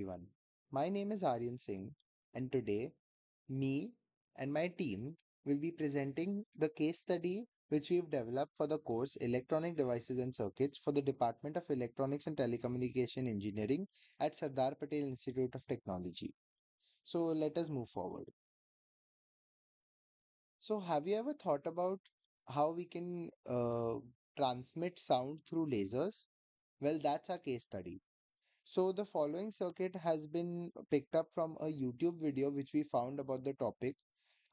everyone. My name is Aryan Singh, and today, me and my team will be presenting the case study which we've developed for the course Electronic Devices and Circuits for the Department of Electronics and Telecommunication Engineering at Sardar Patel Institute of Technology. So, let us move forward. So, have you ever thought about how we can transmit sound through lasers? Well, that's our case study. So the following circuit has been picked up from a YouTube video which we found about the topic.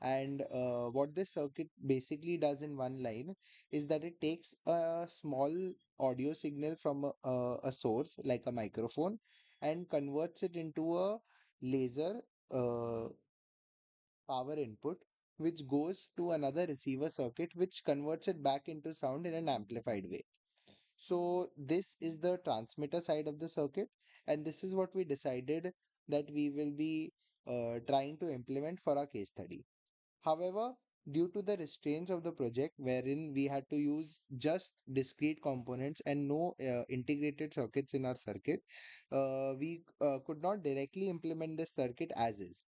And what this circuit basically does in one line is that it takes a small audio signal from a source like a microphone and converts it into a laser uh, power input, which goes to another receiver circuit, which converts it back into sound in an amplified way. So this is the transmitter side of the circuit, and this is what we decided that we will be trying to implement for our case study. However, due to the restraints of the project, wherein we had to use just discrete components and no integrated circuits in our circuit, we could not directly implement this circuit as is.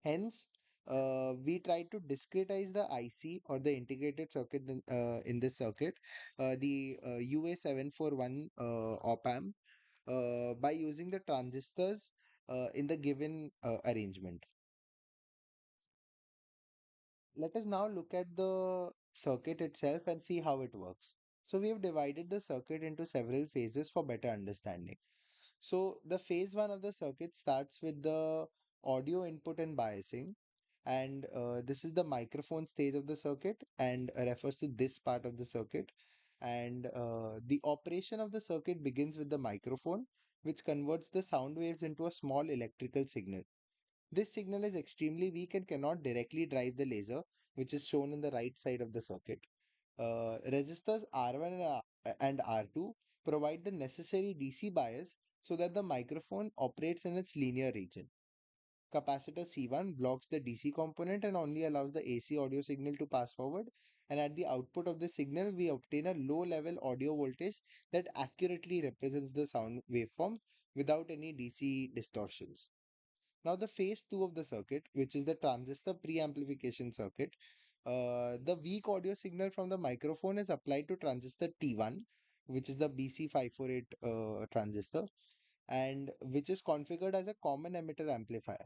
Hence, we tried to discretize the IC or the integrated circuit in this circuit, the UA741 op amp, by using the transistors in the given arrangement. Let us now look at the circuit itself and see how it works. So we have divided the circuit into several phases for better understanding. So the phase one of the circuit starts with the audio input and biasing, and this is the microphone stage of the circuit and refers to this part of the circuit. And the operation of the circuit begins with the microphone, which converts the sound waves into a small electrical signal. This signal is extremely weak and cannot directly drive the laser, which is shown in the right side of the circuit. Resistors R1 and R2 provide the necessary DC bias so that the microphone operates in its linear region. Capacitor C1 blocks the DC component and only allows the AC audio signal to pass forward. And at the output of the signal, we obtain a low level audio voltage that accurately represents the sound waveform without any DC distortions. Now, the phase 2 of the circuit, which is the transistor preamplification circuit, the weak audio signal from the microphone is applied to transistor T1, which is the BC548 transistor, and which is configured as a common emitter amplifier.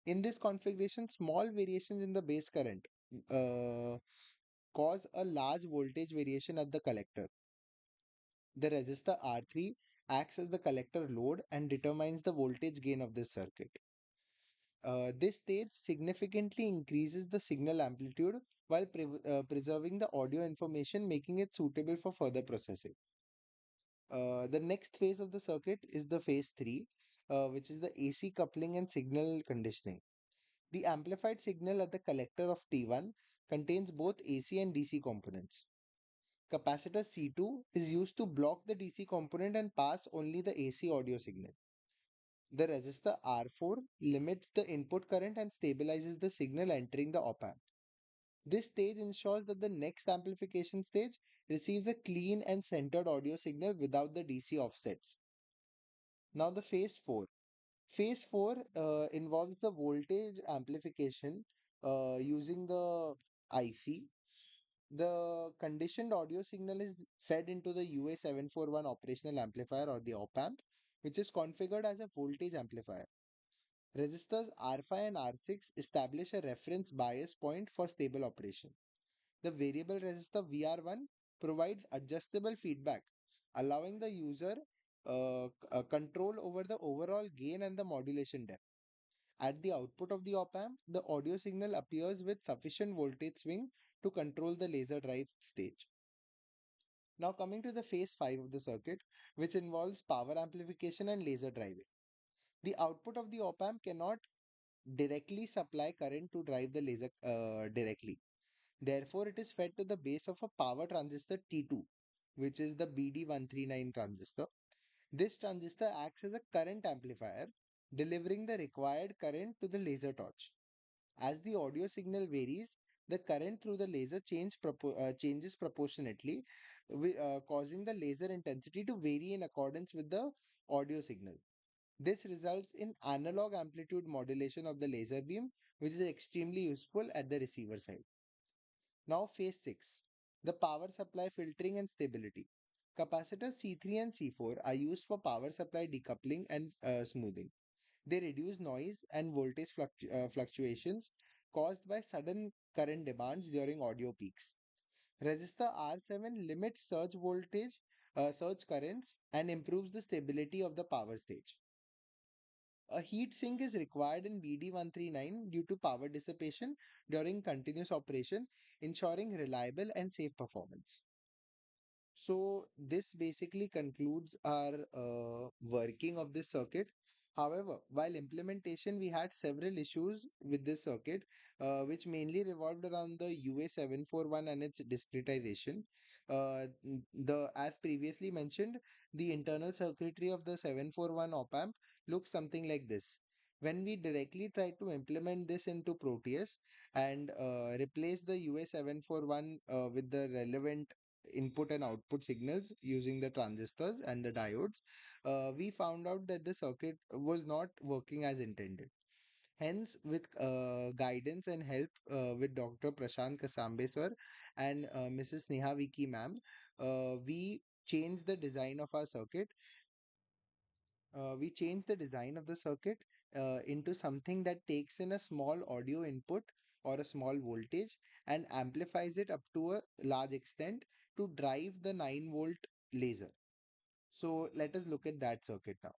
In this configuration, small variations in the base current uh, cause a large voltage variation at the collector. The resistor R3 acts as the collector load and determines the voltage gain of this circuit. This stage significantly increases the signal amplitude while preserving the audio information, making it suitable for further processing. The next phase of the circuit is the phase 3, which is the AC coupling and signal conditioning. The amplified signal at the collector of T1 contains both AC and DC components. Capacitor C2 is used to block the DC component and pass only the AC audio signal. The resistor R4 limits the input current and stabilizes the signal entering the op amp. This stage ensures that the next amplification stage receives a clean and centered audio signal without the DC offsets. Now, the phase 4. Phase 4 involves the voltage amplification using the IC. The conditioned audio signal is fed into the UA741 operational amplifier or the op amp, which is configured as a voltage amplifier. Resistors R5 and R6 establish a reference bias point for stable operation. The variable resistor VR1 provides adjustable feedback, allowing the user control over the overall gain and the modulation depth. At the output of the op amp, the audio signal appears with sufficient voltage swing to control the laser drive stage. Now, coming to the phase 5 of the circuit, which involves power amplification and laser driving. The output of the op amp cannot directly supply current to drive the laser directly. Therefore, it is fed to the base of a power transistor T2, which is the BD139 transistor. This transistor acts as a current amplifier, delivering the required current to the laser torch. As the audio signal varies, the current through the laser changes proportionately, causing the laser intensity to vary in accordance with the audio signal. This results in analog amplitude modulation of the laser beam, which is extremely useful at the receiver side. Now, phase 6, the power supply filtering and stability. Capacitors C3 and C4 are used for power supply decoupling and smoothing. They reduce noise and voltage fluctuations caused by sudden current demands during audio peaks. Resistor R7 limits surge currents, and improves the stability of the power stage. A heat sink is required in BD139 due to power dissipation during continuous operation, ensuring reliable and safe performance. So this basically concludes our working of this circuit. However, while implementation, we had several issues with this circuit, which mainly revolved around the UA741 and its discretization. As previously mentioned, the internal circuitry of the 741 op amp looks something like this. When we directly try to implement this into Proteus and replace the UA741 with the relevant input and output signals using the transistors and the diodes, we found out that the circuit was not working as intended. Hence, with guidance and help with Dr. Prashant Kasambe sir and Mrs. Sneha Viki ma'am, we changed the design of our circuit. We changed the design of the circuit into something that takes in a small audio input or a small voltage and amplifies it up to a large extent to drive the 9-volt laser. So let us look at that circuit now.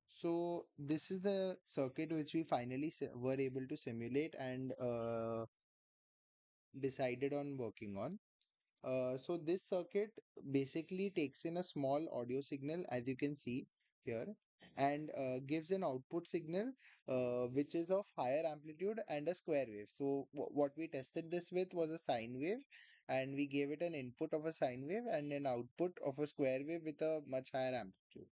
So this is the circuit which we finally were able to simulate and decided on working on. So this circuit basically takes in a small audio signal, as you can see here, and gives an output signal which is of higher amplitude and a square wave. So what we tested this with was a sine wave, and we gave it an input of a sine wave and an output of a square wave with a much higher amplitude.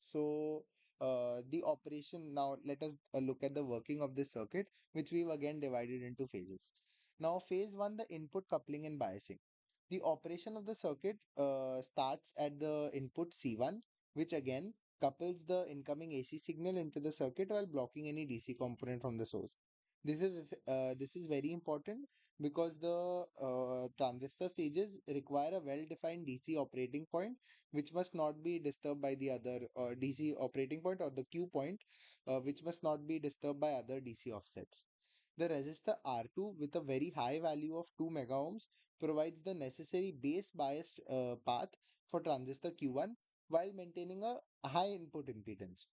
So the operation, now let us look at the working of this circuit, which we've again divided into phases. Now phase 1, the input coupling and biasing. The operation of the circuit starts at the input C1, which again couples the incoming AC signal into the circuit while blocking any DC component from the source. This is very important because the transistor stages require a well-defined DC operating point, which must not be disturbed by the other DC operating point, or the Q point, which must not be disturbed by other DC offsets. The resistor R2 with a very high value of 2 mega ohms provides the necessary base biased path for transistor Q1 while maintaining a high input impedance.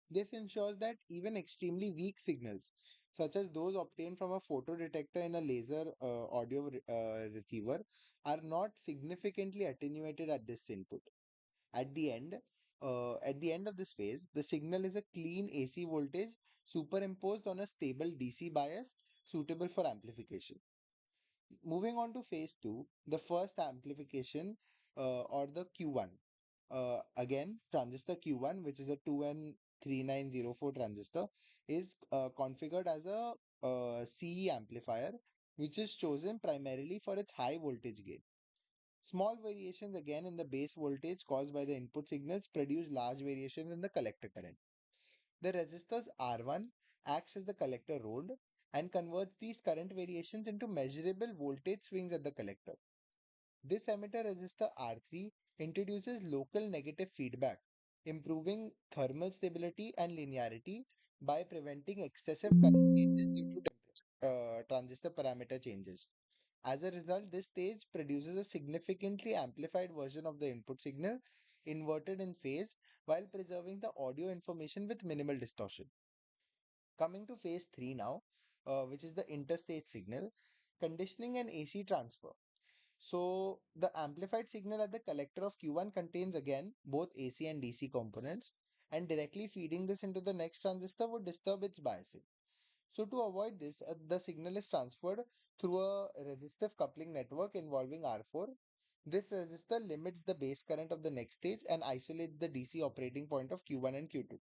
This ensures that even extremely weak signals, such as those obtained from a photodetector in a laser audio receiver, are not significantly attenuated at this input. At the end, at the end of this phase, the signal is a clean AC voltage superimposed on a stable DC bias suitable for amplification. Moving on to phase 2, the first amplification or the Q1. Again, transistor Q1, which is a 2N3904 transistor, is configured as a CE amplifier, which is chosen primarily for its high voltage gain. Small variations again in the base voltage caused by the input signals produce large variations in the collector current. The resistors R1 acts as the collector rode and converts these current variations into measurable voltage swings at the collector. This emitter resistor R3 introduces local negative feedback, improving thermal stability and linearity by preventing excessive current changes due to transistor parameter changes. As a result, this stage produces a significantly amplified version of the input signal, inverted in phase, while preserving the audio information with minimal distortion. Coming to phase 3 now, which is the interstage signal, conditioning and AC transfer. So the amplified signal at the collector of Q1 contains again both AC and DC components, and directly feeding this into the next transistor would disturb its biasing. So to avoid this, the signal is transferred through a resistive coupling network involving R4. This resistor limits the base current of the next stage and isolates the DC operating point of Q1 and Q2.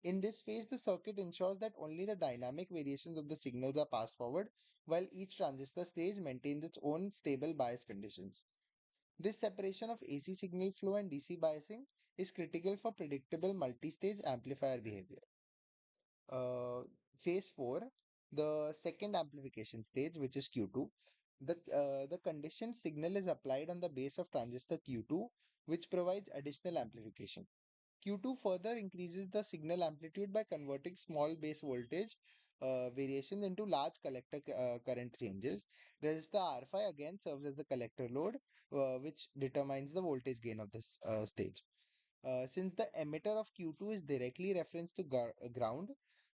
In this phase, the circuit ensures that only the dynamic variations of the signals are passed forward, while each transistor stage maintains its own stable bias conditions. This separation of AC signal flow and DC biasing is critical for predictable multi-stage amplifier behavior. uh, Phase 4, the second amplification stage, which is Q2. The conditioned signal is applied on the base of transistor Q2, which provides additional amplification. Q2 further increases the signal amplitude by converting small base voltage variations into large collector current changes. Resistor R5 again serves as the collector load, which determines the voltage gain of this stage. Since the emitter of Q2 is directly referenced to ground,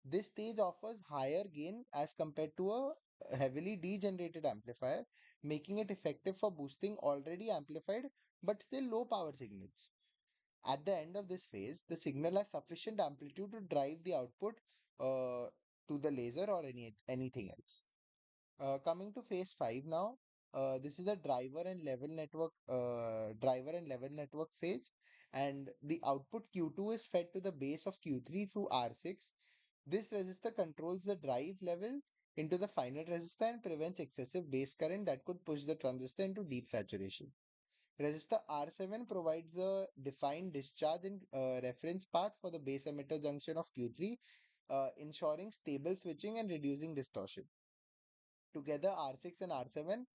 this stage offers higher gain as compared to a heavily degenerated amplifier, making it effective for boosting already amplified but still low power signals. At the end of this phase, the signal has sufficient amplitude to drive the output uh, to the laser or anything else. Coming to phase 5 now, this is a driver and level network phase, and the output Q2 is fed to the base of Q3 through R6. This resistor controls the drive level into the final resistor and prevents excessive base current that could push the transistor into deep saturation. Resistor R7 provides a defined discharge and reference path for the base emitter junction of Q3, ensuring stable switching and reducing distortion. Together, R6 and R7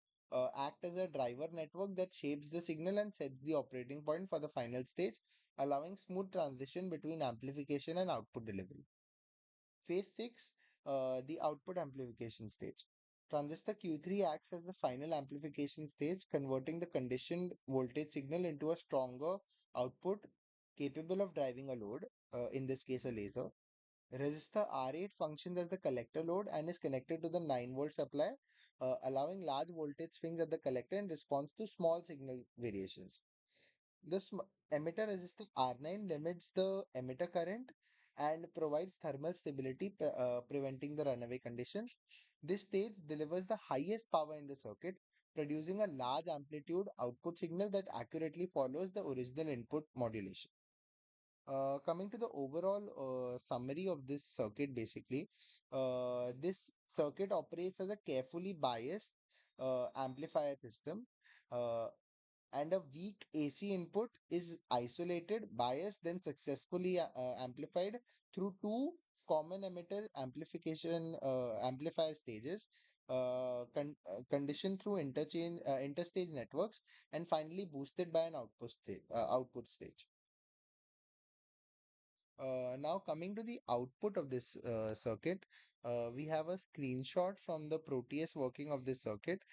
act as a driver network that shapes the signal and sets the operating point for the final stage, allowing smooth transition between amplification and output delivery. Phase 6, the output amplification stage. Transistor Q3 acts as the final amplification stage, converting the conditioned voltage signal into a stronger output capable of driving a load, in this case a laser. Resistor R8 functions as the collector load and is connected to the 9-volt supply, allowing large voltage swings at the collector in response to small signal variations. The emitter resistor R9 limits the emitter current and provides thermal stability, preventing the runaway conditions. This stage delivers the highest power in the circuit, producing a large amplitude output signal that accurately follows the original input modulation. Coming to the overall summary of this circuit, basically, this circuit operates as a carefully biased amplifier system, uh, and a weak AC input is isolated, biased, then successfully amplified through two common emitter amplification amplifier stages. Conditioned through interstage networks, and finally boosted by an output stage. Now coming to the output of this circuit, we have a screenshot from the Proteus working of this circuit,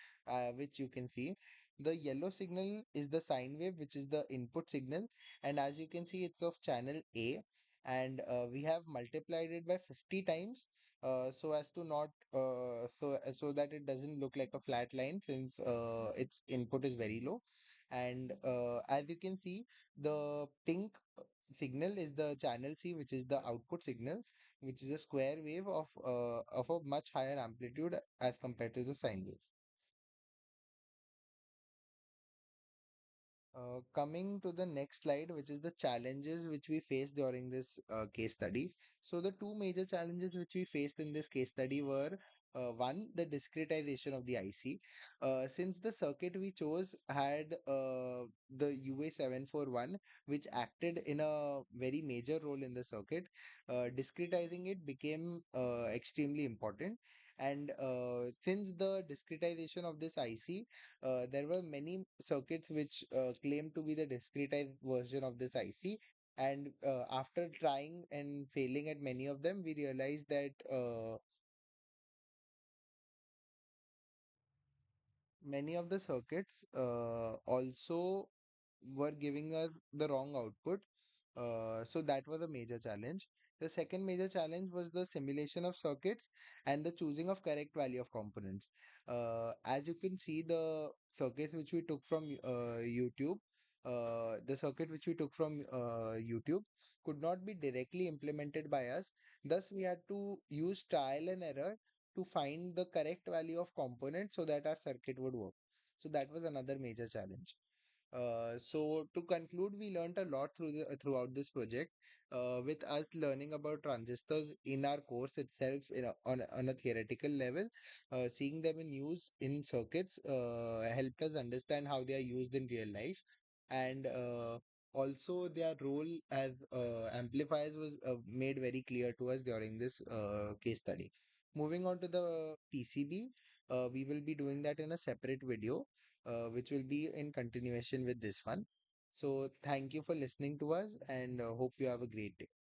which you can see. The yellow signal is the sine wave, which is the input signal, and as you can see, it's of channel A, and we have multiplied it by 50 times, so as to not so that it doesn't look like a flat line, since its input is very low. And as you can see, the pink signal is the channel C, which is the output signal, which is a square wave of a much higher amplitude as compared to the sine wave. Coming to the next slide, which is the challenges which we faced during this case study. So, the two major challenges which we faced in this case study were, one, the discretization of the IC. Since the circuit we chose had the UA741, which acted in a very major role in the circuit, discretizing it became extremely important. And since the discretization of this IC, there were many circuits which claimed to be the discretized version of this IC. And after trying and failing at many of them, we realized that many of the circuits also were giving us the wrong output. So that was a major challenge. The second major challenge was the simulation of circuits and the choosing of correct value of components. As you can see, the circuits which we took from the circuit which we took from YouTube could not be directly implemented by us. Thus, we had to use trial and error to find the correct value of component so that our circuit would work. So that was another major challenge. So to conclude, we learned a lot throughout this project. With us learning about transistors in our course itself on a theoretical level, seeing them in use in circuits helped us understand how they are used in real life, and also their role as amplifiers was made very clear to us during this case study. Moving on to the PCB, we will be doing that in a separate video which will be in continuation with this one. So, thank you for listening to us and hope you have a great day.